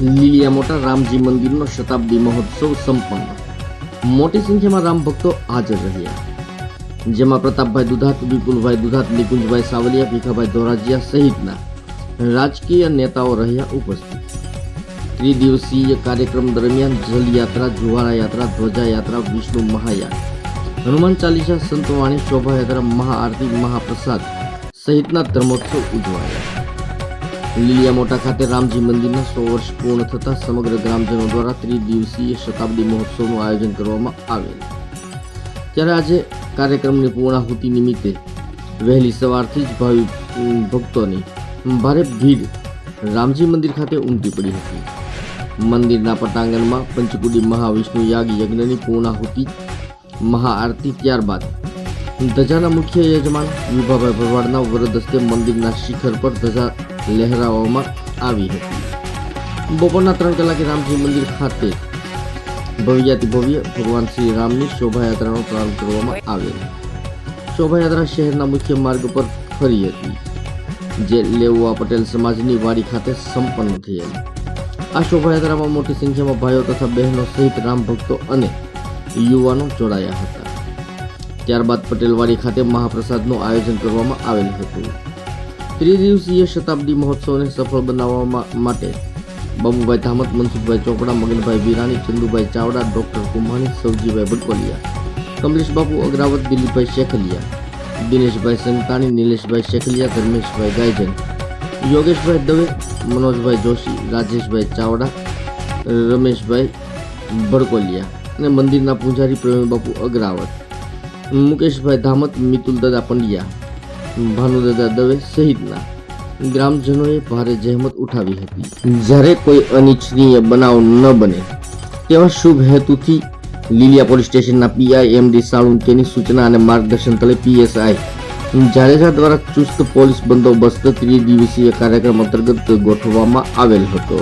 લીલિયા મોટા રામજી મંદિરનો શતાબ્દી મહોત્સવ સંપન્ન. મોટી સંખ્યામાં રામ ભક્તો હાજર રહ્યા, જેમાં પ્રતાપભાઈ દુધાત, વિપુલભાઈ દુધાત, નિકુંજભાઈ સાવલિયા, ભીખાભાઈ ધોરાજીયા સહિતના રાજકીય નેતાઓ રહ્યા ઉપસ્થિત. ત્રિદિવસીય કાર્યક્રમ દરમિયાન જલયાત્રા, જુવાળા યાત્રા, ધ્વજા યાત્રા, વિષ્ણુ મહાયાન, હનુમાન ચાલીસા, સંતવાણી, શોભાયાત્રા, મહાઆરતી, મહાપ્રસાદ સહિતના ધર્મોત્સવ ઉજવાયા. લીલિયા મોટા ખાતે રામજી મંદિરના 100 વર્ષ પૂર્ણ થતા સમગ્ર ગ્રામજનો દ્વારા ત્રિદિવસીય શતાબ્દી મહોત્સવનું આયોજન કરવામાં આવેલ. ત્યારે આજે કાર્યક્રમની પૂર્ણાહુતિ નિમિત્તે વહેલી સવારથી જ ભાવિ ભક્તોની ભારે ભીડ રામજી મંદિર ખાતે ઉમટી પડી હતી. મંદિરના પટાંગણમાં પંચકુડી મહાવિષ્ણુ યાગ યજ્ઞની પૂર્ણાહુતિ, મહાઆરતી, ત્યારબાદ ધજાના મુખ્ય યજમાન વિભાભાઈ ભરવાડના વરદ હસ્તે મંદિરના શિખર પર ધજા લહેરાવવામાં આવી હતી. બપોરના 3 કલાકે રામજી મંદિર ખાતે ભવ્યાતિ ભવ્ય ભગવાન શ્રી રામની શોભાયાત્રાનો પ્રારંભ કરવામાં આવેલ. શોભાયાત્રા શહેરના મુખ્ય માર્ગ પર ફરી હતી, જે લેઉવા પટેલ સમાજની વાડી ખાતે સંપન્ન થયેલ. આ શોભાયાત્રામાં મોટી સંખ્યામાં ભાઈઓ તથા બહેનો સહિત રામ ભક્તો અને યુવાનો જોડાયા હતા. ત્યારબાદ પટેલવાડી ખાતે મહાપ્રસાદનું આયોજન કરવામાં આવેલ હતું. ત્રિદિવસીય શતાબ્દી મહોત્સવને સફળ બનાવવા માટે બાબુભાઈ ધામત, મનસુખભાઈ ચોપડા, મગનભાઈ વિરાણી, ચંદુભાઈ ચાવડા, ડોક્ટર કુંભાણી, સવજીભાઈ બટકોલિયા, કમલેશ બાપુ અગ્રાવત, દિલીપભાઈ શેખલિયા, દિનેશભાઈ સંતાણી, નિલેશભાઈ શેખલિયા, ધર્મેશભાઈ ગાયજન, યોગેશભાઈ દવે, મનોજભાઈ જોશી, રાજેશભાઈ ચાવડા, રમેશભાઈ બડકોલિયા અને મંદિરના પૂજારી પ્રવીણ બાપુ અગ્રાવત, મુકેશભાઈ ધામત, મિતુલ દાદા પંડ્યા, ભાનુદાદા દવે સહિતના ગ્રામજનોએ ભારે જહેમત ઉઠાવી હતી. જ્યારે કોઈ અનિચ્છનીય બનાવ ન બને તેવા શુભ હેતુથી લીલિયા પોલીસ સ્ટેશનના પીઆઈ એમડી સાળુંકેની સૂચના અને માર્ગદર્શન તળે પીએસઆઈ જાડેજા દ્વારા ચુસ્ત પોલીસ બંદોબસ્ત ત્રિદિવસીય કાર્યક્રમ અંતર્ગત ગોઠવવામાં આવેલ હતો.